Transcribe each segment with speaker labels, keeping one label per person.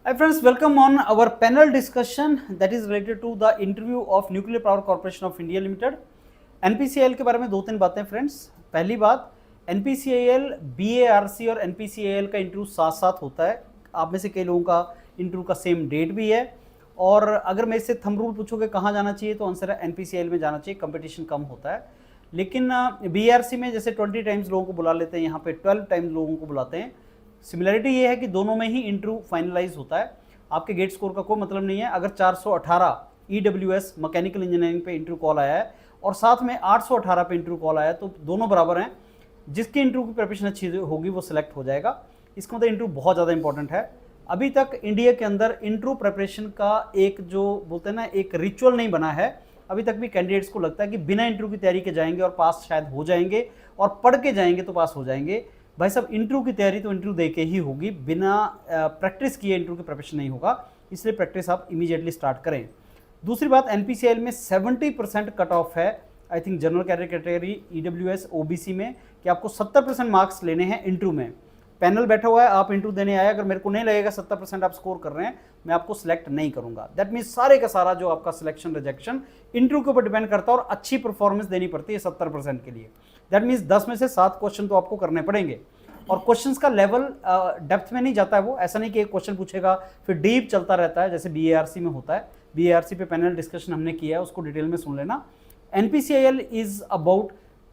Speaker 1: Hi friends, welcome on our panel discussion that is related to the interview of Nuclear Power Corporation of India Limited. NPCIL के बारे में दो तीन बातें friends. पहली बात, NPCIL, BARC और NPCIL का इंटरव्यू साथ साथ होता है। आप में से कई लोगों का इंटरव्यू का सेम डेट भी है, और अगर मैं इससे थंब रूल पूछोगे कहाँ जाना चाहिए तो आंसर है NPCIL में जाना चाहिए, कंपटीशन कम होता है। लेकिन BARC में जैसे 20 टाइम्स लोगों को बुला लेते हैं, यहाँ पे 12 टाइम्स लोगों को बुलाते हैं। सिमिलरिटी ये है कि दोनों में ही इंटरव्यू फाइनलाइज होता है। आपके गेट स्कोर का कोई मतलब नहीं है। अगर 418 EWS मैकेनिकल इंजीनियरिंग पे इंटरव्यू कॉल आया है और साथ में 818 पे इंटरव्यू कॉल आया है, तो दोनों बराबर हैं। जिसकी इंटरव्यू की प्रिपरेशन अच्छी होगी वो सिलेक्ट हो जाएगा। इसका मतलब इंटरव्यू बहुत ज़्यादा इंपॉर्टेंट है। अभी तक इंडिया के अंदर इंटरव्यू प्रिपरेशन का एक जो बोलते हैं ना, एक रिचुअल नहीं बना है। अभी तक भी कैंडिडेट्स को लगता है कि बिना इंटरव्यू की तैयारी के जाएंगे और पास शायद हो जाएंगे, और पढ़ के जाएंगे तो पास हो जाएंगे। भाई साहब, इंटरव्यू की तैयारी तो इंटरव्यू दे के ही होगी, बिना प्रैक्टिस किए इंटरव्यू की प्रिपरेशन नहीं होगा। इसलिए प्रैक्टिस आप इमीडिएटली स्टार्ट करें। दूसरी बात, NPCIL में 70% कट ऑफ है, I think general category EWS OBC में, कि आपको 70% मार्क्स लेने हैं इंटरव्यू में। पैनल बैठा हुआ है, आप इंटरव्यू देने आए, अगर मेरे को नहीं लगेगा 70% आप स्कोर कर रहे हैं, मैं आपको सिलेक्ट नहीं करूंगा। दैट मीन्स सारे का सारा जो आपका सिलेक्शन रिजेक्शन इंटरव्यू के ऊपर डिपेंड करता है, और अच्छी परफॉर्मेंस देनी पड़ती है 70% के लिए। दैट मीन्स 10 में से 7 क्वेश्चन तो आपको करने पड़ेंगे, और क्वेश्चंस का लेवल डेप्थ में नहीं जाता है वो। ऐसा नहीं कि एक क्वेश्चन पूछेगा फिर डीप चलता रहता है, जैसे BARC में होता है। BARC पे पैनल डिस्कशन हमने किया है, उसको डिटेल में सुन लेना। NPCIL is about,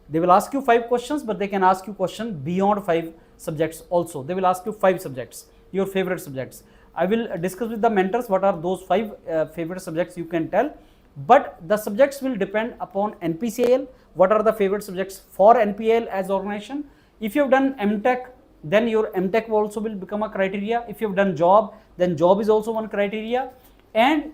Speaker 1: they will ask you 5 questions, but they can ask you question beyond 5 subjects also. They will ask you 5 subjects, your favorite subjects. I will discuss with the mentors what are those 5 favorite subjects you can tell, but the subjects will depend upon NPCIL. What are the favorite subjects for NPIL as organization? If you have done MTech, then your MTech also will become a criteria. If you have done job, then job is also one criteria. And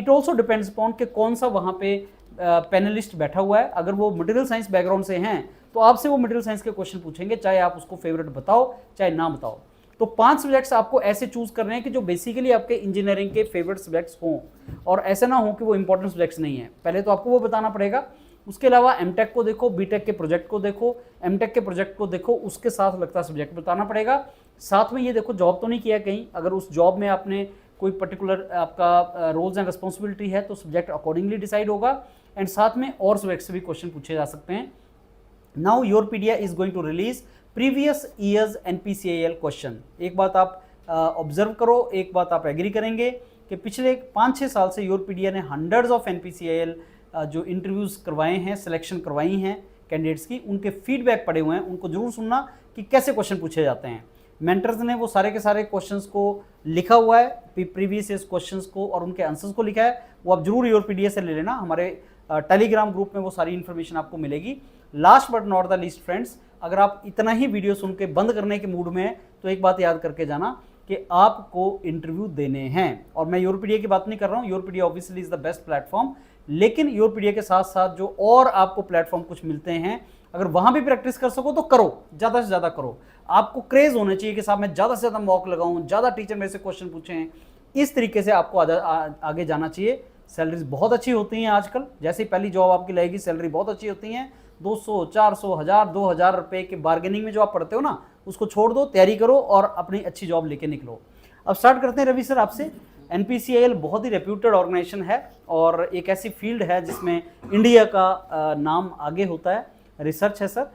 Speaker 1: it also depends upon कि कौन सा वहाँ पे panelist बैठा हुआ है। अगर वो मटेरियल साइंस बैकग्राउंड से हैं तो आपसे वो मटेरियल साइंस के क्वेश्चन पूछेंगे, चाहे आप उसको फेवरेट बताओ चाहे ना बताओ। तो 5 सब्जेक्ट्स आपको ऐसे चूज करने हैं कि जो बेसिकली आपके इंजीनियरिंग के फेवरेट सब्जेक्ट्स हों, और ऐसा ना हो कि वो इंपॉर्टेंट सब्जेक्ट्स नहीं है। पहले तो आपको वो बताना पड़ेगा। उसके अलावा MTech को देखो, BTech के प्रोजेक्ट को देखो, MTech के प्रोजेक्ट को देखो, उसके साथ लगता सब्जेक्ट बताना पड़ेगा। साथ में ये देखो जॉब तो नहीं किया कहीं, अगर उस जॉब में आपने कोई पर्टिकुलर आपका रोल्स एंड रिस्पॉन्सिबिलिटी है तो सब्जेक्ट अकॉर्डिंगली डिसाइड होगा। एंड साथ में और सब्जेक्ट से भी क्वेश्चन पूछे जा सकते हैं। Now Yourpedia is going to release previous years NPCIL question. एक बात आप ऑब्जर्व करो, एक बात आप एग्री करेंगे कि पिछले 5-6 साल से योरपीडिया ने हंड्रेड्स ऑफ NPCIL जो इंटरव्यूज़ करवाए हैं, सिलेक्शन करवाई हैं कैंडिडेट्स की, उनके फीडबैक पड़े हुए हैं। उनको जरूर सुनना कि कैसे क्वेश्चन पूछे जाते हैं। मेंटर्स ने वो सारे के सारे क्वेश्चंस को लिखा हुआ है, प्रीवियस क्वेश्चंस को और उनके आंसर्स को लिखा है। वो आप जरूर योरपीडिया से ले लेना, हमारे टेलीग्राम ग्रुप में वो सारी इन्फॉर्मेशन आपको मिलेगी। Last but not the least friends, अगर आप इतना ही वीडियो सुन के बंद करने के मूड में हैं तो एक बात याद करके जाना कि आपको इंटरव्यू देने हैं। और मैं योरपीडिया की बात नहीं कर रहा हूँ, Yourpedia obviously is the best platform, लेकिन योरपीडिया के साथ साथ जो और आपको प्लेटफॉर्म कुछ मिलते हैं, अगर वहां भी प्रैक्टिस कर सको तो करो, ज़्यादा से ज़्यादा करो। आपको क्रेज होना चाहिए कि साहब मैं ज़्यादा से ज़्यादा मॉक लगाऊं, ज़्यादा टीचर मेरे से क्वेश्चन पूछें। इस तरीके से आपको आगे जाना चाहिए। सैलरीज बहुत अच्छी होती हैं आजकल, जैसे ही पहली जॉब आपकी लगेगी सैलरी बहुत अच्छी होती हैं। 200, 400, 1000, 2000 रुपये के बार्गेनिंग में जो आप पढ़ते हो ना, उसको छोड़ दो, तैयारी करो और अपनी अच्छी जॉब लेके निकलो। अब स्टार्ट करते हैं रवि सर आपसे। NPCIL बहुत ही रेप्यूटेड ऑर्गेनाइजेशन है और एक ऐसी फील्ड है जिसमें इंडिया का नाम आगे होता है, रिसर्च है। सर,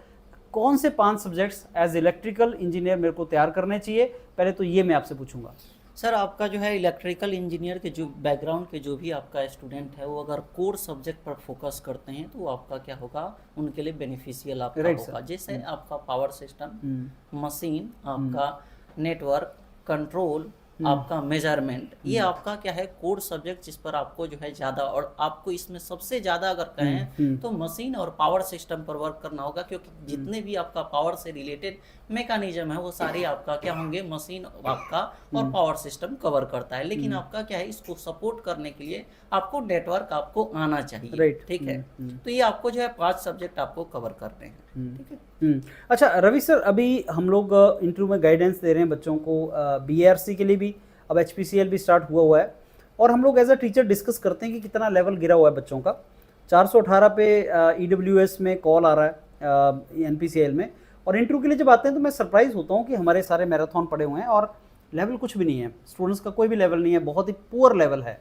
Speaker 1: कौन से 5 सब्जेक्ट्स एज इलेक्ट्रिकल इंजीनियर मेरे को तैयार करने चाहिए, पहले तो ये मैं आपसे पूछूंगा।
Speaker 2: सर, आपका जो है इलेक्ट्रिकल इंजीनियर के जो बैकग्राउंड के जो भी आपका स्टूडेंट है, वो अगर कोर सब्जेक्ट पर फोकस करते हैं तो आपका क्या होगा, उनके लिए बेनिफिशियल आपका होगा। जैसे आपका पावर सिस्टम, मशीन, आपका नेटवर्क कंट्रोल, आपका मेजरमेंट, ये आपका क्या है कोर सब्जेक्ट, जिस पर आपको जो है ज़्यादा, और आपको इसमें सबसे ज़्यादा अगर कहें तो मशीन और पावर सिस्टम पर वर्क करना होगा, क्योंकि जितने भी आपका पावर से रिलेटेड मैकेनिज्म है वो सारे आपका क्या होंगे, मशीन आपका और पावर सिस्टम कवर करता है। लेकिन आपका क्या है, इसको सपोर्ट करने के लिए आपको नेटवर्क आपको आना चाहिए, ठीक है। तो ये आपको जो है 5 सब्जेक्ट आपको कवर करने हैं, ठीक है।
Speaker 1: अच्छा रवि सर, अभी हम लोग इंटरव्यू में गाइडेंस दे रहे हैं बच्चों को, BARC के लिए भी, अब HPCL भी स्टार्ट हुआ है, और हम लोग एज अ टीचर डिस्कस करते हैं कि कितना लेवल गिरा हुआ है बच्चों का। 418 पे EWS में कॉल आ रहा है NPCIL में, और इंटरव्यू के लिए जब आते हैं तो मैं सरप्राइज होता हूँ कि हमारे सारे मैराथन पड़े हुए हैं, और लेवल कुछ भी नहीं है, स्टूडेंट्स का कोई भी लेवल नहीं है, बहुत ही पुअर लेवल है।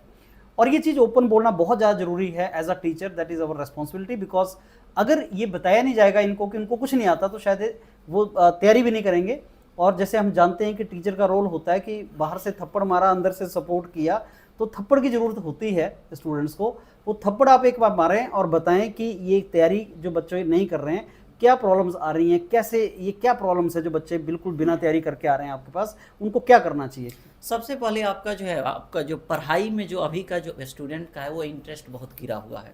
Speaker 1: और ये चीज़ ओपन बोलना बहुत ज़्यादा जरूरी है as a teacher, that is our responsibility, because अगर ये बताया नहीं जाएगा इनको कि इनको कुछ नहीं आता तो शायद वो तैयारी भी नहीं करेंगे। और जैसे हम जानते हैं कि टीचर का रोल होता है कि बाहर से थप्पड़ मारा, अंदर से सपोर्ट किया, तो थप्पड़ की ज़रूरत होती है स्टूडेंट्स को। वो थप्पड़ आप एक बार मारें और बताएं कि ये तैयारी जो बच्चे नहीं कर रहे हैं, क्या प्रॉब्लम्स आ रही हैं, कैसे ये क्या प्रॉब्लम्स है जो बच्चे बिल्कुल बिना तैयारी करके आ रहे हैं आपके पास, उनको क्या करना चाहिए।
Speaker 2: सबसे पहले आपका जो है, आपका जो पढ़ाई में जो अभी का जो स्टूडेंट का है वो इंटरेस्ट बहुत गिरा हुआ है,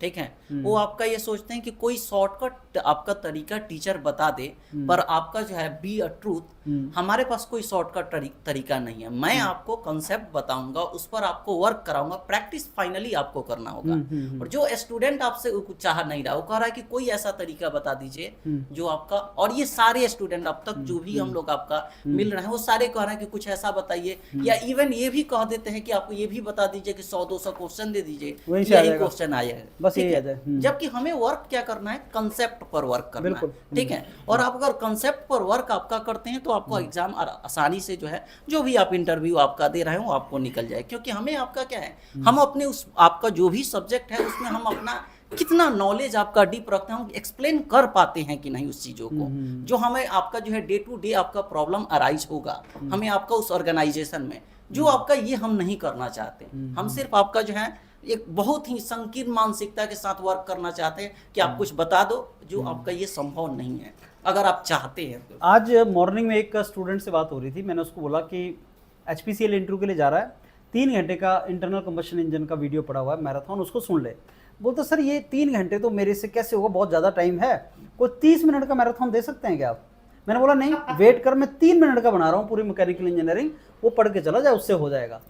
Speaker 2: ठीक है। वो आपका ये सोचते हैं कि कोई शॉर्टकट आपका तरीका टीचर बता दे, पर आपका जो है बी अ ट्रूथ, हमारे पास कोई शॉर्टकट तरीका नहीं है। मैं आपको कंसेप्ट बताऊंगा, उस पर आपको वर्क कराऊंगा, प्रैक्टिस फाइनली आपको करना होगा। और जो स्टूडेंट आपसे चाह नहीं रहा, वो कह रहा है कि कोई ऐसा तरीका बता दीजिए जो आपका, और ये सारे स्टूडेंट अब तक जो भी हम लोग आपका मिल रहे हैं वो सारे कह रहे हैं कि कुछ ऐसा बताइए, या इवन ये भी कह देते हैं कि आपको ये भी बता दीजिए कि 100-200 क्वेश्चन दे दीजिए, यही क्वेश्चन आया है,
Speaker 1: बस यही है।
Speaker 2: जबकि हमें वर्क क्या करना है, कंसेप्ट पर वर्क करना है, ठीक है। और आप अगर कंसेप्ट पर वर्क आपका करते हैं तो आपको एग्जाम आसानी से जो है, जो भी आप इंटरव्यू आपका दे रहे हो वो आपको निकल जाए। क्योंकि हमें आपका क्या है, हम अपने उस आपका जो भी सब्जेक्ट है उसमें हम अपना कितना नॉलेज आपका डीप रखते हैं, हम एक्सप्लेन कर पाते हैं कि नहीं उस चीज़ों को, जो हमें आपका जो है डे टू डे आपका प्रॉब्लम अराइज होगा हमें आपका उस ऑर्गेनाइजेशन में, जो आपका ये हम नहीं करना चाहते। हम सिर्फ आपका जो है एक बहुत ही संकीर्ण मानसिकता के साथ वर्क करना चाहते हैं कि आप कुछ बता दो, जो आपका ये संभव नहीं है अगर आप चाहते हैं तो।
Speaker 1: आज मॉर्निंग में एक स्टूडेंट से बात हो रही थी, मैंने उसको बोला कि HPCL इंटरव्यू के लिए जा रहा है, 3 घंटे का इंटरनल कंबशन इंजन का वीडियो पड़ा हुआ है मैराथन, उसको सुन ले। बोलते सर ये 3 घंटे तो मेरे से कैसे होगा, बहुत ज़्यादा टाइम है, कोई 30 मिनट का मैराथन दे सकते हैं क्या आप। मैंने बोला नहीं, वेट कर, मैं 3 मिनट का बना रहा हूँ पूरी मैकेनिकल इंजीनियरिंग, वो पढ़ के चला जाए, उससे हो जाएगा।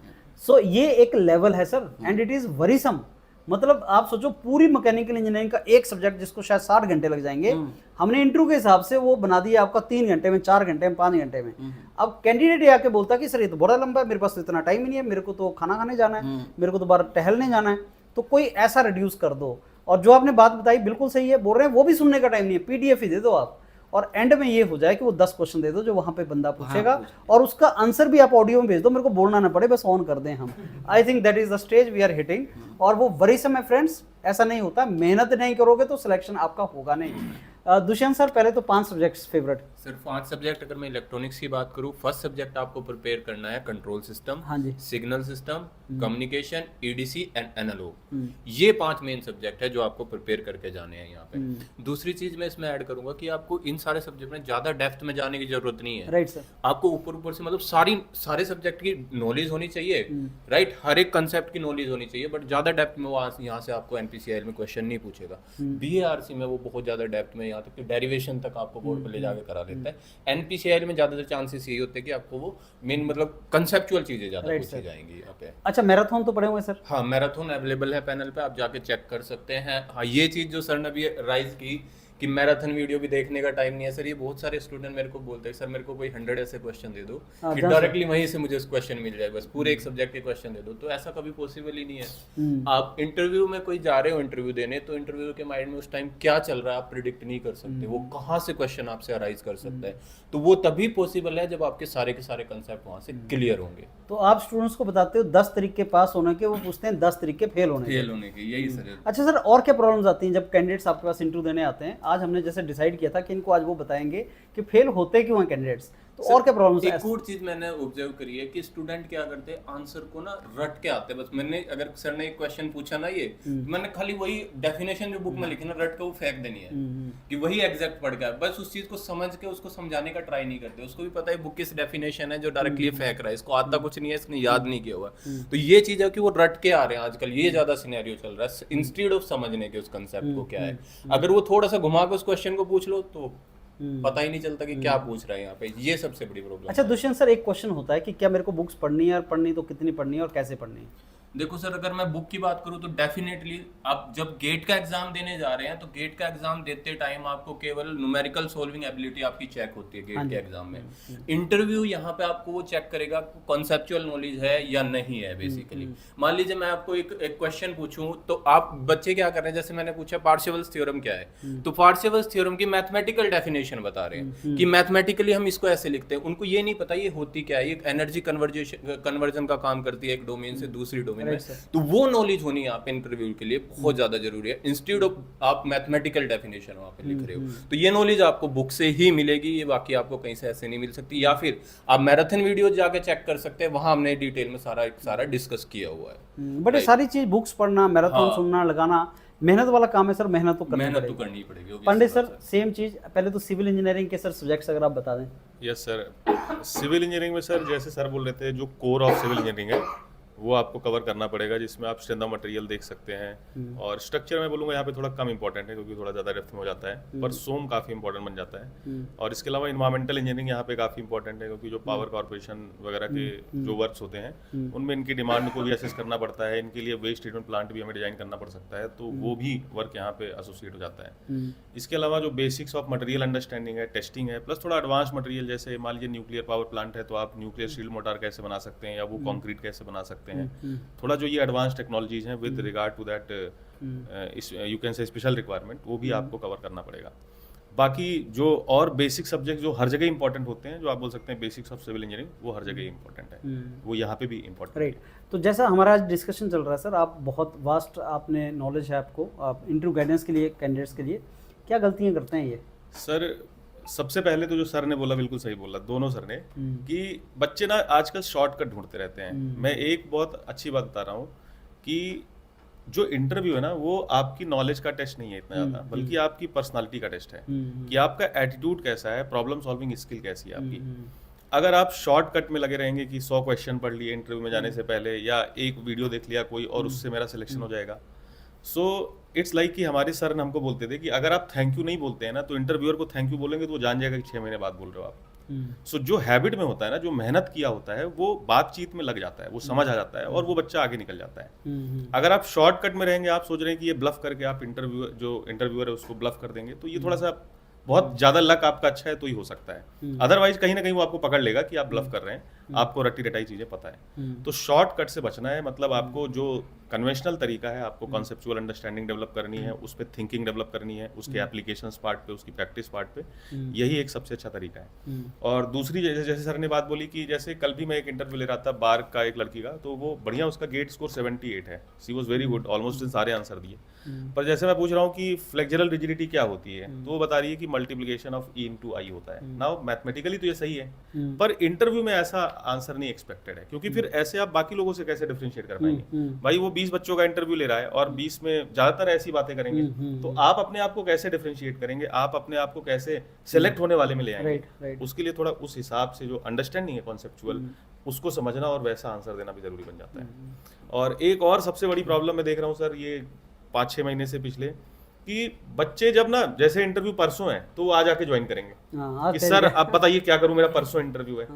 Speaker 1: सो ये एक लेवल है sir, and it is worrisome. मतलब आप सोचो पूरी मैकेनिकल इंजीनियरिंग का एक सब्जेक्ट जिसको शायद 60 घंटे लग जाएंगे, हमने इंटरव्यू के हिसाब से वो बना दिया आपका 3 घंटे में, 4 घंटे में, 5 घंटे में। अब कैंडिडेट आके बोलता कि सर ये तो बड़ा लंबा है, मेरे पास तो इतना टाइम ही नहीं है, मेरे को तो खाना खाने जाना है, मेरे को तो बाहर टहलने जाना है, तो कोई ऐसा रिड्यूस कर दो। और जो आपने बात बताई बिल्कुल सही है, बोल रहे हैं वो भी सुनने का टाइम नहीं है, PDF ही दे दो आप, और एंड में ये हो जाए कि वो 10 क्वेश्चन दे दो जो वहां पे बंदा पूछेगा, और उसका आंसर भी आप ऑडियो में भेज दो, मेरे को बोलना ना पड़े, बस ऑन कर दें हम। I think that is the stage we are hitting, और वो वरीसम है फ्रेंड्स, ऐसा नहीं होता, मेहनत नहीं करोगे तो सिलेक्शन आपका होगा नहीं। दुष्यंत सर पहले तो 5 सब्जेक्ट्स फेवरेट।
Speaker 3: सर 5 सब्जेक्ट, अगर मैं इलेक्ट्रॉनिक्स की बात करूँ, फर्स्ट सब्जेक्ट आपको प्रिपेयर करना है कंट्रोल सिस्टम,
Speaker 1: हाँ जी,
Speaker 3: signal system, communication, EDC and analogue. ये 5 मेन सब्जेक्ट है जो आपको प्रिपेयर करके जाने हैं यहाँ पे। दूसरी चीज मैं इसमें ऐड करूंगा कि आपको इन सारे सब्जेक्ट में ज्यादा डेप्थ में जाने की जरूरत नहीं है।
Speaker 1: राइट सर,
Speaker 3: आपको ऊपर ऊपर से मतलब सारे सब्जेक्ट की नॉलेज होनी चाहिए, राइट, हर एक कंसेप्ट की नॉलेज होनी चाहिए, बट ज्यादा डेप्थ में वो यहाँ से आपको NPCIL में क्वेश्चन नहीं पूछेगा। BARC में वो बहुत ज्यादा डेप्थ में, यहाँ तक कि डेरिवेशन तक आपको बोर्ड पे ले जाके करा देता है। NPCIL में ज्यादातर चांसेस यही होते हैं कि आपको वो मेन मतलब कंसेप्चुअल चीजें ज्यादा पूछी जाएंगी यहाँ पे।
Speaker 1: अच्छा मैराथन तो पढ़े हुए सर?
Speaker 3: हाँ, मैराथन अवेलेबल है पैनल पे, आप जाके चेक कर सकते हैं। हाँ, ये चीज जो सर ने अभी राइज की कि मैराथन वीडियो भी देखने का टाइम नहीं है सर, ये बहुत सारे स्टूडेंट मेरे को बोलते हैं सर मेरे को कोई 100 ऐसे क्वेश्चन दे दो कि डायरेक्टली वहीं से मुझे क्वेश्चन मिल जाए, बस पूरे एक सब्जेक्ट के क्वेश्चन दे दो, तो ऐसा कभी पॉसिबल ही नहीं है। आप इंटरव्यू में कोई जा रहे हो इंटरव्यू देने, तो इंटरव्यू के माइंड में उस टाइम क्या चल रहा है आप प्रिडिक्ट नहीं कर सकते, वो कहाँ से क्वेश्चन आपसे अराइज कर सकता है, तो वो तभी पॉसिबल है जब आपके सारे के सारे कंसेप्ट वहाँ से क्लियर होंगे।
Speaker 1: तो आप स्टूडेंट्स को बताते हो 10 तरीके पास होने के, वो पूछते हैं 10 तरीके फेल होने
Speaker 3: के, यही सर।
Speaker 1: अच्छा सर, और क्या प्रॉब्लम्स आती हैं जब कैंडिडेट्स आपके पास इंटरव्यू देने आते हैं? आज हमने जैसे डिसाइड किया था कि इनको आज वो बताएंगे कि फेल होते क्यों हैं कैंडिडेट्स, तो और क्या प्रॉब्लम्स है?
Speaker 3: एक और चीज मैंने ऑब्जर्व करी है कि स्टूडेंट क्या करते हैं, आंसर को ना रट के आते हैं। बस मैंने अगर सर ने एक क्वेश्चन पूछा ना, ये मैंने खाली वही डेफिनेशन जो बुक में लिखी ना रट के वो फेंक देनी है कि वही एग्जैक्ट पढ़ गया, बस उस चीज को समझ के उसको समझाने का ट्राई नहीं करते। उसको भी पता है बुक किस डेफिनेशन है जो डायरेक्टली फेंक रहा है, इसको आता कुछ नहीं है, इसने याद नहीं किया हुआ। तो ये चीज है कि वो रट के आ रहे हैं आजकल, ये ज्यादा सिनेरियो चल रहा है, इंस्टेड ऑफ समझने के उस कंसेप्ट को क्या है। अगर वो थोड़ा सा घुमा के उस क्वेश्चन को पूछ लो तो पता ही नहीं चलता कि क्या पूछ रहा है यहाँ पे, ये सबसे बड़ी प्रॉब्लम।
Speaker 1: अच्छा दुष्यंत सर, एक क्वेश्चन होता है कि क्या मेरे को बुक्स पढ़नी है, और पढ़नी तो कितनी पढ़नी है और कैसे पढ़नी है?
Speaker 3: देखो सर, अगर मैं बुक की बात करूं तो डेफिनेटली आप जब गेट का एग्जाम देने जा रहे हैं तो गेट का एग्जाम देते टाइम आपको केवल न्यूमेरिकल सॉल्विंग एबिलिटी आपकी चेक होती है गेट के एग्जाम में। इंटरव्यू यहाँ पे आपको वो चेक करेगा कॉन्सेप्चुअल नॉलेज है या नहीं है बेसिकली। मान लीजिए मैं आपको एक क्वेश्चन पूछूं तो आप बच्चे क्या कर रहे हैं, जैसे मैंने पूछा पार्शिवल्स थ्योरम क्या है, तो पार्शिवल्स थ्योरम की मैथमेटिकल डेफिनेशन बता रहे हैं कि मैथमेटिकली हम इसको ऐसे लिखते हैं। उनको ये नहीं पता ये होती क्या है, ये एनर्जी कन्वर्जन का काम करती है एक डोमेन से दूसरी डोमेन में। तो वो नॉलेज होनी आप इंटरव्यू के लिए बहुत ज्यादा जरूरी है। इंस्टीट्यूट ऑफ आप मैथमेटिकल डेफिनेशन वहां पे लिख रहे हो तो ये नॉलेज आपको बुक से ही मिलेगी, ये बाकी आपको कहीं से ऐसे नहीं मिल सकती। या फिर आप मैराथन वीडियो जाके चेक कर सकते हैं, वहां हमने डिटेल में सारा डिस्कस किया हुआ है।
Speaker 1: बट ये सारी चीज बुक्स पढ़ना, मैराथन सुनना, लगाना मेहनत वाला काम है सर, मेहनत तो करनी
Speaker 3: मेहनत तो करनी पड़ेगी।
Speaker 1: पंडित सर सेम चीज, पहले तो सिविल इंजीनियरिंग के सर सब्जेक्ट्स अगर आप बता दें।
Speaker 4: यस सर, सिविल इंजीनियरिंग में सर जैसे सर बोल रहे थे जो कोर ऑफ सिविल इंजीनियरिंग है वो आपको कवर करना पड़ेगा, जिसमें आप स्ट्रेंथ ऑफ मटेरियल देख सकते हैं। और स्ट्रक्चर में बोलूँगा यहाँ पे थोड़ा कम इंपॉर्टेंट है क्योंकि थोड़ा ज़्यादा डेप्थ में हो जाता है, पर सोम काफ़ी इंपॉर्टेंट बन जाता है। और इसके अलावा इन्वायरमेंटल इंजीनियरिंग यहाँ पे काफ़ी इंपॉर्टेंट है क्योंकि जो पावर कॉर्पोरेशन वगैरह के जो वर्क्स होते हैं उनमें इनकी डिमांड को भी असेस करना पड़ता है। इनके लिए वेस्ट ट्रीटमेंट प्लांट भी हमें डिजाइन करना पड़ सकता है, तो वो भी वर्क यहाँ पे एसोसिएट हो जाता है। इसके अलावा जो बेसिक्स ऑफ मटेरियल अंडरस्टैंडिंग है, टेस्टिंग है, प्लस थोड़ा एडवांस मटेरियल, जैसे मान लीजिए न्यूक्लियर पावर प्लांट है तो आप न्यूक्लियर स्टील मोटार कैसे बना सकते हैं या वो कॉन्क्रीट कैसे बना सकते हैं। थोड़ा जो ये एडवांस टेक्नोलॉजीज हैं with regard to that you can say special requirement, वो भी आपको कवर करना पड़ेगा। बाकी जो और बेसिक सब्जेक्ट जो हर जगह इंपॉर्टेंट होते हैं, जो आप बोल सकते हैं बेसिक्स ऑफ सिविल इंजीनियरिंग, वो हर जगह इंपॉर्टेंट है, वो यहाँ पे भी इंपॉर्टेंट है।
Speaker 1: राइट, तो जैसा हमारा आज डिस्कशन चल रहा है सर, आप बहुत वास्ट आपने नॉलेज है आपको, आप इंटरव्यू गाइडेंस के लिए कैंडिडेट्स के लिए क्या गलतियाँ करते हैं ये?
Speaker 4: सर सबसे पहले तो जो सर ने बोला बिल्कुल सही बोला, दोनों सर ने, कि बच्चे ना आजकल शॉर्टकट ढूंढते रहते हैं। मैं एक बहुत अच्छी बात बता रहा हूँ कि जो इंटरव्यू है ना वो आपकी नॉलेज का टेस्ट नहीं है इतना ज़्यादा, बल्कि आपकी पर्सनालिटी का टेस्ट है कि आपका एटीट्यूड कैसा है, प्रॉब्लम सॉल्विंग स्किल कैसी है आपकी। अगर आप शॉर्टकट में लगे रहेंगे कि 100 क्वेश्चन पढ़ लिए इंटरव्यू में जाने से पहले, या एक वीडियो देख लिया कोई और उससे मेरा सिलेक्शन हो जाएगा, सो इट्स लाइक कि हमारे सर ने हमको बोलते थे कि अगर आप थैंक यू नहीं बोलते हैं ना तो इंटरव्यूअर को थैंक यू बोलेंगे तो वो जान जाएगा कि 6 महीने बाद बोल रहे हो आप। सो जो हैबिट में होता है ना, जो मेहनत किया होता है, वो बातचीत में लग जाता है, वो समझ आ जाता है और वो बच्चा आगे निकल जाता है। अगर आप शॉर्टकट में रहेंगे, आप सोच रहे हैं कि ये ब्लफ करके आप इंटरव्यूअर है उसको ब्लफ कर देंगे, तो ये थोड़ा सा बहुत ज्यादा लक आपका अच्छा है तो ही हो सकता है। अदरवाइज कहीं ना कहीं वो आपको पकड़ लेगा कि आप ब्लफ कर रहे हैं, आपको रट्टी रटाई चीजें पता है। तो शॉर्टकट से बचना है, मतलब आपको जो कन्वेंशनल तरीका है, आपको कॉन्सेप्चुअल अंडरस्टैंडिंग डेवलप करनी है, उस पर थिंकिंग डेवलप करनी है, उसके एप्लीकेशंस पार्ट पे, उसकी प्रैक्टिस पार्ट पे, यही एक सबसे अच्छा तरीका है। और दूसरी जैसे सर ने बात बोली कि जैसे कल भी मैं एक इंटरव्यू ले रहा था बार का एक लड़की का, तो वो बढ़िया, उसका गेट स्कोर 78 है, she was very good, almost सारे आंसर दिए। पर जैसे मैं पूछ रहा हूँ कि फ्लेक्सुरल रिजिडिटी क्या होती है, तो वो बता रही है कि multiplication of E into I होता है। नाउ मैथमेटिकली तो ये सही है, पर इंटरव्यू में ऐसा आंसर नहीं एक्सपेक्टेड है, क्योंकि फिर ऐसे आप बाकी लोगों से कैसे डिफरेंशिएट कर पाएंगे? भाई वो 20 बच्चों का इंटरव्यू ले रहा है और 20 में ज्यादातर ऐसी बातें करेंगे, तो आप अपने आप को कैसे डिफरेंशिएट करेंगे, आप अपने आप को कैसे सिलेक्ट होने वाले में ले आएंगे? उसके लिए थोड़ा उस हिसाब से जो अंडरस्टैंडिंग है कॉन्सेप्चुअल, उसको समझना और वैसा आंसर देना भी जरूरी बन जाता है। और एक और सबसे बड़ी प्रॉब्लम मैं देख रहा हूँ सर, ये 5-6 महीने से पिछले, कि बच्चे जब ना जैसे इंटरव्यू परसों है तो वो आज आके ज्वाइन करेंगे कि सर आप बताइए क्या करूं, मेरा परसों इंटरव्यू है।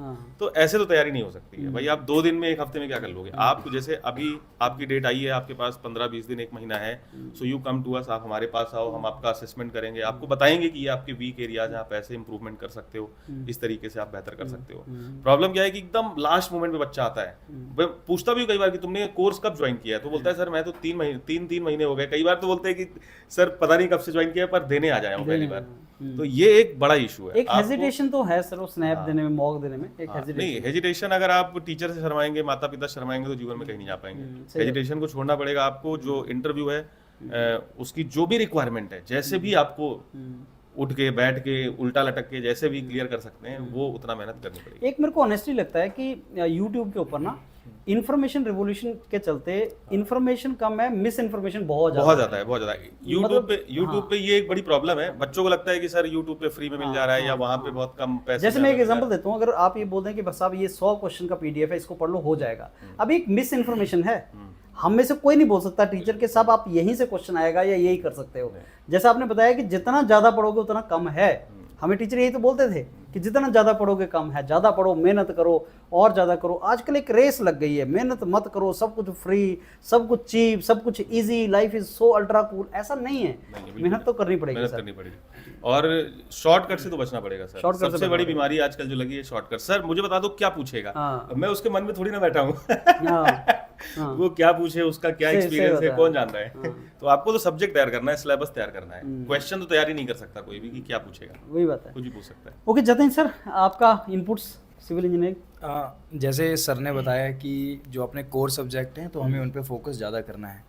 Speaker 4: तो ऐसे तो तैयारी नहीं हो सकती है भाई। आप 2 दिन में, 1 हफ्ते में क्या कर लोगे? आप जैसे अभी आपकी डेट आई है, आपके पास 15-20 दिन, 1 महीना है, so you come to us, आप हमारे पास आओ, हम आपका असेसमेंट करेंगे, आपको बताएंगे कि ये आपके वीक एरियाज हैं, आप ऐसे इंप्रूवमेंट कर सकते हो, इस तरीके से आप बेहतर कर सकते हो। प्रॉब्लम क्या है कि एकदम लास्ट मोमेंट में बच्चा आता है, पूछता भी कई बार कि तुमने कोर्स कब ज्वाइन किया है, तो बोलता है सर मैं तो 3 महीने हो गए। कई बार तो बोलते हैं कि सर पता नहीं कब से ज्वाइन किया, पर देने आ जाए पहली बार। तो ये एक बड़ा इशू है,
Speaker 1: एक हेजिटेशन तो है सर, वो स्नैप देने में, मॉक देने में एक हेजिटेशन।
Speaker 4: नहीं, हेजिटेशन अगर आप टीचर से शर्माएंगे, माता पिता शर्माएंगे, तो जीवन में कहीं नहीं जा पाएंगे। हेजिटेशन को छोड़ना पड़ेगा आपको। जो इंटरव्यू है उसकी जो भी रिक्वायरमेंट है, जैसे भी आपको उठ के, बैठ के, उल्टा लटक के, जैसे भी क्लियर कर सकते हैं, वो उतना मेहनत करनी पड़ेगी।
Speaker 1: एक मेरे को ऑनेस्टली लगता है कि यूट्यूब के ऊपर ना इन्फॉर्मेशन रिवोल्यूशन के चलते इन्फॉर्मेशन कम है, मिस इन्फॉर्मेशन बहुत ज्यादा है। यूट्यूब पे ये एक बड़ी प्रॉब्लम है। बच्चों को लगता है कि सर यूट्यूब पे फ्री में मिल जा रहा है, या वहां पे बहुत कम पैसे। जैसे मैं एक एग्जांपल देता हूँ, अगर आप ये बोल दें कि बस आप ये 100 क्वेश्चन का PDF है, इसको पढ़ लो, हो जाएगा। अब एक मिस इन्फॉर्मेशन है, हम में से कोई नहीं बोल सकता टीचर के सब आप यहीं से क्वेश्चन आएगा या यही कर सकते हो। जैसा आपने बताया कि जितना ज्यादा पढ़ोगे उतना कम है, हमें टीचर यही तो बोलते थे कि जितना ज़्यादा पढ़ोगे कम है, ज़्यादा पढ़ो, मेहनत करो और ज़्यादा करो। आजकल एक रेस लग गई है, मेहनत मत करो, सब कुछ फ्री, सब कुछ चीप, सब कुछ easy, life is so ultra cool. ऐसा नहीं है, मेहनत तो करनी पड़ेगी
Speaker 4: मेहनत
Speaker 1: सर।
Speaker 4: करनी पड़ेगी और शॉर्टकट से तो बचना पड़ेगा सर।
Speaker 1: शॉर्टकट से
Speaker 4: सबसे
Speaker 1: बचना
Speaker 4: बड़ी
Speaker 1: पड़ेगा।
Speaker 4: बीमारी आजकल जो लगी है शॉर्टकट। सर मुझे बता दो क्या पूछेगा,
Speaker 1: हाँ।
Speaker 4: अब मैं उसके मन में थोड़ी ना बैठा हूँ
Speaker 1: हाँ।
Speaker 4: वो क्या पूछे, उसका क्या
Speaker 1: सही
Speaker 4: एक्सपीरियंस है,
Speaker 1: बताया।
Speaker 4: कौन जान रहा है तो आपको तो सब्जेक्ट तैयार करना है, सिलेबस तैयार करना है, क्वेश्चन तो तैयार ही नहीं कर सकता कोई भी कि क्या पूछेगा,
Speaker 1: वही बात है।
Speaker 4: कुछ भी पूछ सकता है।
Speaker 1: ओके जतिन सर, आपका इनपुट्स सिविल इंजीनियरिंग।
Speaker 5: जैसे सर ने बताया कि जो अपने कोर सब्जेक्ट हैं तो हमें उन पे फोकस ज़्यादा करना है।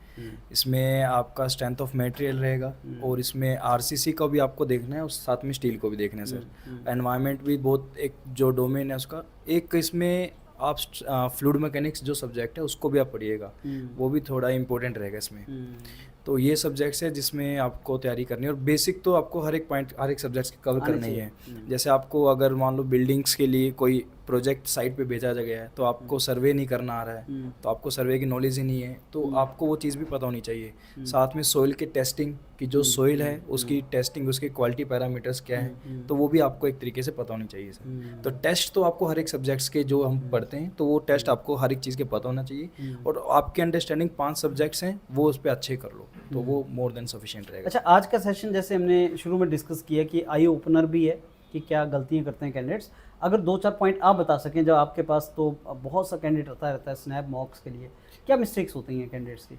Speaker 5: इसमें आपका स्ट्रेंथ ऑफ मटेरियल रहेगा और इसमें आरसीसी का भी आपको देखना है और साथ में स्टील को भी देखना है सर। एनवायरनमेंट भी बहुत एक जो डोमेन है उसका, एक इसमें आप फ्लूइड मैकेनिक्स जो सब्जेक्ट है उसको भी आप पढ़िएगा, वो भी थोड़ा इम्पोर्टेंट रहेगा इसमें। तो ये सब्जेक्ट्स है जिसमें आपको तैयारी करनी है और बेसिक तो आपको हर एक पॉइंट हर एक सब्जेक्ट्स की कवर करनी ही है। जैसे आपको अगर मान लो बिल्डिंग्स के लिए कोई प्रोजेक्ट साइट पे भेजा गया है तो आपको सर्वे नहीं करना आ रहा है, तो आपको सर्वे की नॉलेज ही नहीं है, तो आपको वो चीज़ भी पता होनी चाहिए। साथ में सोइल के टेस्टिंग की जो सोइल है उसकी टेस्टिंग, उसके क्वालिटी पैरामीटर्स क्या है, तो वो भी आपको एक तरीके से पता होनी चाहिए सर। तो टेस्ट तो आपको हर एक सब्जेक्ट्स के जो हम पढ़ते हैं तो वो टेस्ट आपको हर एक चीज़ के पता होना चाहिए और आपकी अंडरस्टैंडिंग 5 सब्जेक्ट्स हैं वो उस पर अच्छे कर लो तो वो मोर देन सफिशिएंट रहेगा।
Speaker 1: अच्छा, आज का सेशन जैसे हमने शुरू में डिस्कस किया कि आई ओपनर भी है कि क्या गलतियां करते हैं कैंडिडेट्स, अगर 2-4 पॉइंट आप बता सकें, जब आपके पास तो बहुत सा कैंडिडेट आता रहता है स्नैप मॉक्स के लिए, क्या मिस्टेक्स होती हैं कैंडिडेट्स की?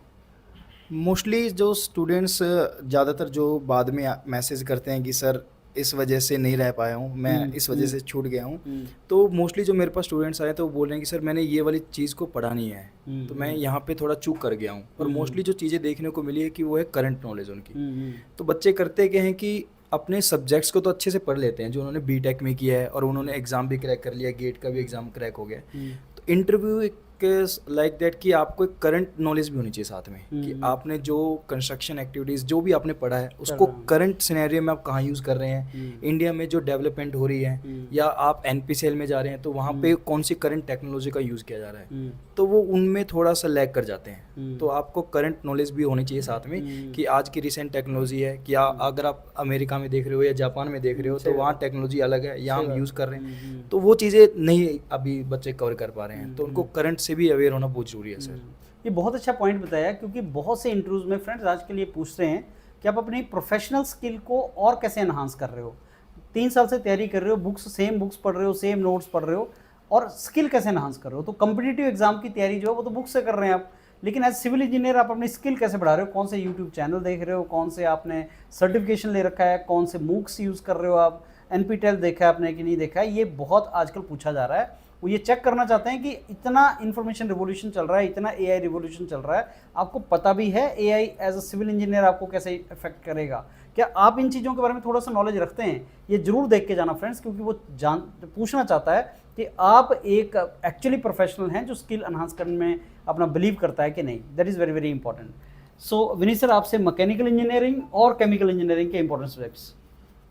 Speaker 5: मोस्टली जो स्टूडेंट्स ज़्यादातर जो बाद में मैसेज करते हैं कि सर इस वजह से नहीं रह पाया हूँ, मैं इस वजह से छूट गया हूँ, तो मोस्टली जो मेरे पास स्टूडेंट्स आए तो वो बोल रहे हैं कि सर मैंने ये वाली चीज़ को पढ़ा नहीं है, तो मैं यहाँ पे थोड़ा चूक कर गया हूँ। और मोस्टली जो चीज़ें देखने को मिली है कि वो है करंट नॉलेज उनकी। तो बच्चे करते क्या हैं कि अपने सब्जेक्ट्स को तो अच्छे से पढ़ लेते हैं, जो उन्होंने बीटेक में किया है और उन्होंने एग्ज़ाम भी क्रैक कर लिया, गेट का भी एग्ज़ाम क्रैक हो गया, तो इंटरव्यू एक लाइक दैट कि आपको एक करंट नॉलेज भी होनी चाहिए साथ में कि आपने जो कंस्ट्रक्शन एक्टिविटीज़ जो भी आपने पढ़ा है उसको करंट सिनेरियो में आप कहाँ यूज़ कर रहे हैं, इंडिया में जो डेवलपमेंट हो रही है या आप एनपीसीएल में जा रहे हैं तो वहाँ पे कौन सी करंट टेक्नोलॉजी का यूज़ किया जा रहा है, तो वो उनमें थोड़ा सा लैग कर जाते हैं। तो आपको करंट नॉलेज भी होनी चाहिए साथ में कि आज की रिसेंट टेक्नोलॉजी है कि अगर आप अमेरिका में देख रहे हो या जापान में देख रहे हो तो वहाँ टेक्नोलॉजी अलग है, यहाँ हम यूज़ कर रहे हैं, तो वो चीज़ें नहीं अभी बच्चे कवर कर पा रहे हैं, तो उनको करंट से भी अवेयर होना बहुत जरूरी है सर।
Speaker 1: ये बहुत अच्छा पॉइंट बताया, क्योंकि बहुत से इंटरव्यूज में फ्रेंड्स आज के लिए पूछ रहे हैं कि आप अपनी प्रोफेशनल स्किल को और कैसे एनहांस कर रहे हो। 3 साल से तैयारी कर रहे हो, सेम बुक्स पढ़ रहे हो, सेम नोट्स पढ़ रहे हो, और स्किल कैसे एनहांस कर रहे हो। तो कॉम्पिटिटिव एग्जाम की तैयारी जो है वो तो बुक से कर रहे हैं आप, लेकिन एज सिविल इंजीनियर आप अपनी स्किल कैसे बढ़ा रहे हो, कौन से यूट्यूब चैनल देख रहे हो, कौन से आपने सर्टिफिकेशन ले रखा है, कौन से मूक्स यूज़ कर रहे हो आप, NPTEL देखा है आपने कि नहीं देखा है, ये बहुत आजकल पूछा जा रहा है। वो ये चेक करना चाहते हैं कि इतना इंफॉर्मेशन रिवोल्यूशन चल रहा है, इतना AI रिवोल्यूशन चल रहा है, आपको पता भी है AI as a civil engineer आपको कैसे इफेक्ट करेगा, क्या आप इन चीज़ों के बारे में थोड़ा सा नॉलेज रखते हैं? ये जरूर देख के जाना फ्रेंड्स, क्योंकि वो पूछना चाहता है कि आप एक एक्चुअली प्रोफेशनल हैं जो स्किल एनहांस करने में अपना बिलीव करता है कि नहीं। That is very very important. So Vineet sir, आपसे मैकेनिकल इंजीनियरिंग और केमिकल इंजीनियरिंग के इंपॉर्टेंट सब्जेक्ट्स।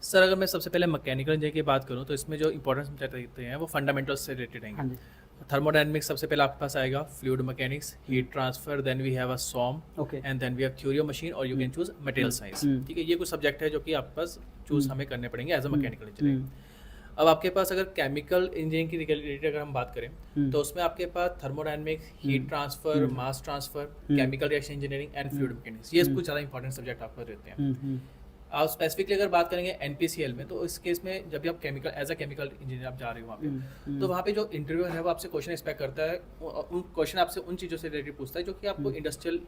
Speaker 6: सर अगर मैं सबसे पहले मैकेनिकल इंजीनियरिंग की बात करूं तो इसमें जो इंपॉर्टेंस देते हैं वो फंडामेंटल्स से रिलेटेड
Speaker 1: हाँ जी।
Speaker 6: हैं। थर्मोडायनेमिक्स सबसे पहले आपके पास आएगा, fluid mechanics, heat transfer, then we have a SOM,
Speaker 1: okay,
Speaker 6: and then we have theory of machine, और you can choose material science. ठीक है, ये कुछ सब्जेक्ट है जो कि आपके पास चूज हमें करने पड़ेंगे एज अ मैकेनिकल इंजीनियरिंग। अब आपके पास अगर केमिकल इंजीनियरिंग की रिलेटेड अगर हम बात करें तो उसमें आपके पास thermodynamics, heat transfer, mass transfer, chemical reaction engineering and fluid mechanics, ये कुछ ज़्यादा इंपॉर्टेंट सब्जेक्ट आपको रहते हैं। आप स्पेसिफिकली अगर बात करेंगे NPCL में, तो इस केस में जब भी आप chemical as a chemical engineer आप जा रहे हो वहाँ पे, तो वहाँ पे जो इंटरव्यू है वो आपसे क्वेश्चन एक्सपेक्ट करता है, उन क्वेश्चन आपसे उन चीज़ों से रिलेटेड पूछता है जो कि आपको इंडस्ट्रियल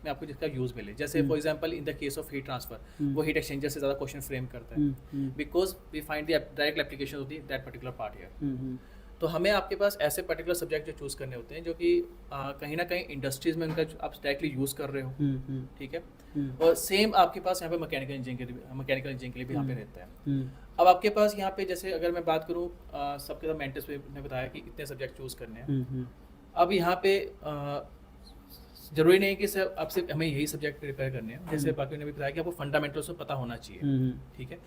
Speaker 6: में आपको जिसका यूज़ मिले। जैसे for example in the case of heat transfer, वो हीट एक्सचेंजर से ज़्यादा क्वेश्चन फ्रेम करता है, because we find the direct application of that particular part here. तो हमें आपके पास ऐसे पर्टिकुलर सब्जेक्ट जो चूज़ करने होते हैं जो कि कहीं ना कहीं इंडस्ट्रीज में उनका आप डायरेक्टली यूज़ कर रहे हो, ठीक है। और सेम आपके पास यहाँ पे मैकेनिकल इंजीनियरिंग के लिए भी यहाँ पे रहता है। अब आपके पास यहाँ पे जैसे अगर मैं बात करूँ, सबके साथ मेंटर्स ने बताया कि इतने सब्जेक्ट चूज़ करने हैं। अब यहाँ पे जरूरी नहीं कि सर आप सिर्फ हमें यही सब्जेक्ट प्रिपेयर करने हैं, जैसे बाकी ने भी बताया कि आपको फंडामेंटल्स को पता होना चाहिए, ठीक है।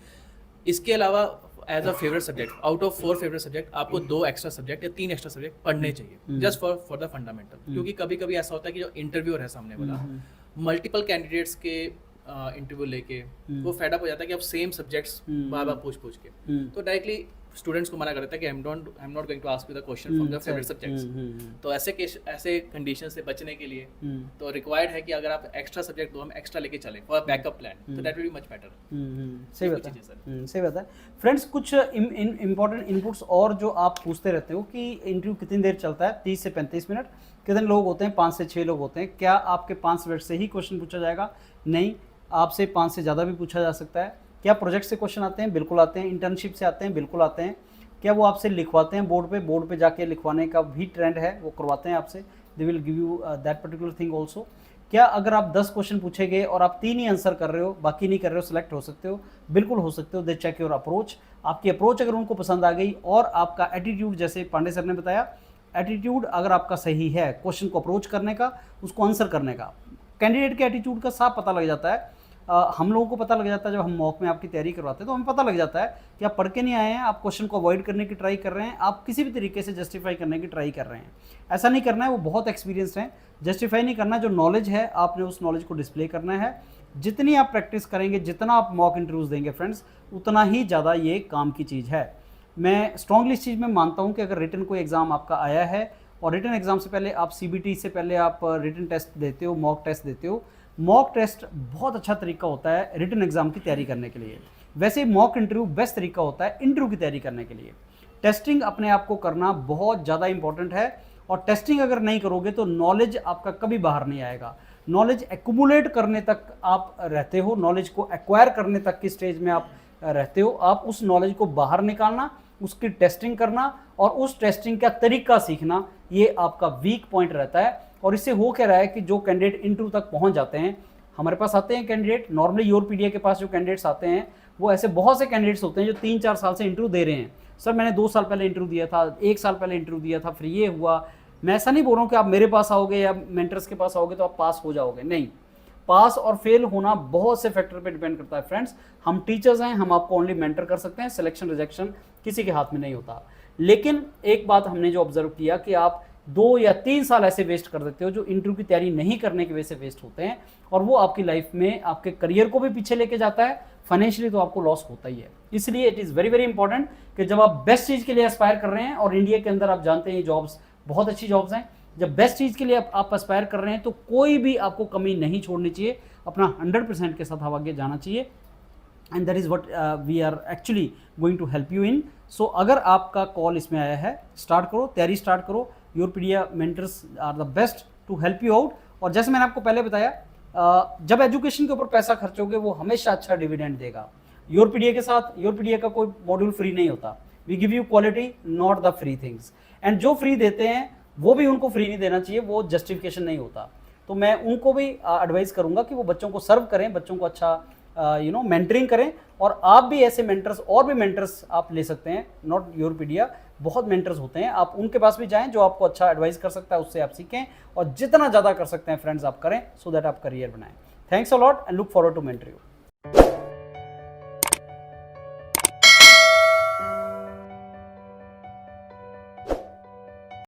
Speaker 6: इसके अलावा as a favourite subject, out of 4 favourite subject, आपको 2 एक्स्ट्रा सब्जेक्ट या 3 एक्स्ट्रा सब्जेक्ट पढ़ने चाहिए, जस्ट फॉर द फंडामेंटल। क्योंकि कभी कभी ऐसा होता है कि जो इंटरव्यूअर है सामने वाला, मल्टीपल कैंडिडेट्स के इंटरव्यू लेके वो फेड अप हो जाता है कि आप सेम सब्जेक्ट्स बार बार पूछ के, तो डायरेक्टली स्टूडेंट्स को मना कर देता है कि I am not going to ask you the question from your favourite subjects. तो ऐसे कंडीशन से बचने के लिए तो रिक्वायर्ड है कि अगर आप एक्स्ट्रा सब्जेक्ट दो हम एक्स्ट्रा लेके चलें फॉर बैकअप प्लान, तो that will be much better.
Speaker 1: सही बात है, सही बात है। फ्रेंड्स, कुछ इंपॉर्टेंट इनपुट्स और जो आप पूछते रहते हो कि इंटरव्यू कितनी देर चलता है, 30 से 35 मिनट, कितने लोग होते हैं, 5 से 6 लोग होते हैं, क्या आपके 5 मिनट से ही क्वेश्चन पूछा जाएगा? नहीं, आपसे 5 से ज़्यादा भी पूछा जा सकता है। क्या प्रोजेक्ट से क्वेश्चन आते हैं? बिल्कुल आते हैं। इंटर्नशिप से आते हैं? बिल्कुल आते हैं। क्या वो आपसे लिखवाते हैं बोर्ड पे जाके लिखवाने का भी ट्रेंड है, वो करवाते हैं आपसे, they will give you that particular thing also. क्या अगर आप 10 क्वेश्चन पूछे गए और आप 3 ही आंसर कर रहे हो, बाकी नहीं कर रहे हो, सिलेक्ट हो सकते हो? बिल्कुल हो सकते हो। दे चेक योर अप्रोच, आपकी अप्रोच अगर उनको पसंद आ गई और आपका एटीट्यूड, जैसे पांडे सर ने बताया, एटीट्यूड अगर आपका सही है क्वेश्चन को अप्रोच करने का, उसको आंसर करने का, कैंडिडेट के एटीट्यूड का साफ पता लग जाता है। हम लोगों को पता लग जाता है जब हम मॉक में आपकी तैयारी करवाते हैं, तो हमें पता लग जाता है कि आप पढ़ के नहीं आए हैं, आप क्वेश्चन को अवॉइड करने की ट्राई कर रहे हैं, आप किसी भी तरीके से जस्टिफाई करने की ट्राई कर रहे हैं। ऐसा नहीं करना है, वो बहुत एक्सपीरियंस्ड हैं। जस्टिफाई नहीं करना, जो नॉलेज है आपने उस नॉलेज को डिस्प्ले करना है। जितनी आप प्रैक्टिस करेंगे, जितना आप मॉक इंटरव्यूज़ देंगे फ्रेंड्स, उतना ही ज़्यादा ये काम की चीज़ है। मैं स्ट्रांगली इस चीज़ में मानता हूँ कि अगर रिटन कोई एग्ज़ाम आपका आया है और रिटन एग्ज़ाम से पहले आप CBT से पहले आप रिटन टेस्ट देते हो, मॉक टेस्ट देते हो, मॉक टेस्ट बहुत अच्छा तरीका होता है रिटन एग्ज़ाम की तैयारी करने के लिए। वैसे मॉक इंटरव्यू बेस्ट तरीका होता है इंटरव्यू की तैयारी करने के लिए। टेस्टिंग अपने आप को करना बहुत ज़्यादा इंपॉर्टेंट है, और टेस्टिंग अगर नहीं करोगे तो नॉलेज आपका कभी बाहर नहीं आएगा। नॉलेज एक्यूमुलेट करने तक आप रहते हो, नॉलेज को एक्वायर करने तक की स्टेज में आप रहते हो। आप उस नॉलेज को बाहर निकालना, उसकी टेस्टिंग करना और उस टेस्टिंग का तरीका सीखना, ये आपका वीक पॉइंट रहता है। और इससे हो क्या रहा है कि जो कैंडिडेट इंटरव्यू तक पहुंच जाते हैं, हमारे पास आते हैं कैंडिडेट, नॉर्मली योरपीडिया के पास जो कैंडिडेट्स आते हैं वो ऐसे बहुत से कैंडिडेट्स होते हैं जो 3-4 साल से इंटरव्यू दे रहे हैं। सर मैंने 2 साल पहले इंटरव्यू दिया था, 1 साल पहले इंटरव्यू दिया था, फिर ये हुआ। मैं ऐसा नहीं बोल रहा हूँ कि आप मेरे पास आओगे या मेंटर्स के पास आओगे तो आप पास हो जाओगे, नहीं। पास और फेल होना बहुत से फैक्टर पे डिपेंड करता है फ्रेंड्स। हम टीचर्स हैं, हम आपको ओनली मेंटर कर सकते हैं, सिलेक्शन रिजेक्शन किसी के हाथ में नहीं होता। लेकिन एक बात हमने जो ऑब्जर्व किया कि आप 2 या 3 साल ऐसे वेस्ट कर देते हो जो इंटरव्यू की तैयारी नहीं करने की वजह से वेस्ट होते हैं, और वो आपकी लाइफ में आपके करियर को भी पीछे लेके जाता है, फाइनेंशियली तो आपको लॉस होता ही है। इसलिए it is very very important कि जब आप बेस्ट चीज़ के लिए एस्पायर कर रहे हैं, और इंडिया के अंदर आप जानते हैं ये जॉब्स बहुत अच्छी जॉब्स हैं, जब बेस्ट चीज़ के लिए आप एस्पायर कर रहे हैं तो कोई भी आपको कमी नहीं छोड़नी चाहिए, अपना 100% के साथ आप आगे जाना चाहिए। And that is what we are actually going to help you in. So अगर आपका कॉल इसमें आया है, स्टार्ट करो, तैयारी स्टार्ट करो। Yourpedia mentors are the best to help you out. और जैसे मैंने आपको पहले बताया, जब एजुकेशन के ऊपर पैसा खर्चोगे वो हमेशा अच्छा डिविडेंड देगा। योरपीडिया के साथ, योरपीडिया का कोई मॉड्यूल फ्री नहीं होता। We give you quality, not the free things. And जो फ्री देते हैं वो भी उनको फ्री नहीं देना चाहिए, वो जस्टिफिकेशन नहीं होता। तो मैं उनको भी एडवाइस करूंगा कि वो बच्चों को सर्व करें, बच्चों को अच्छा मेंटरिंग करें। और आप भी ऐसे मेंटर्स, और भी मेंटर्स आप ले सकते हैं, नॉट योरपीडिया, बहुत मेंटर्स होते हैं, आप उनके पास भी जाएं जो आपको अच्छा एडवाइस कर सकता है, उससे आप सीखें, और जितना ज़्यादा कर सकते हैं फ्रेंड्स आप करें, सो दैट आप करियर बनाएं। Thanks a lot and look forward to mentor you.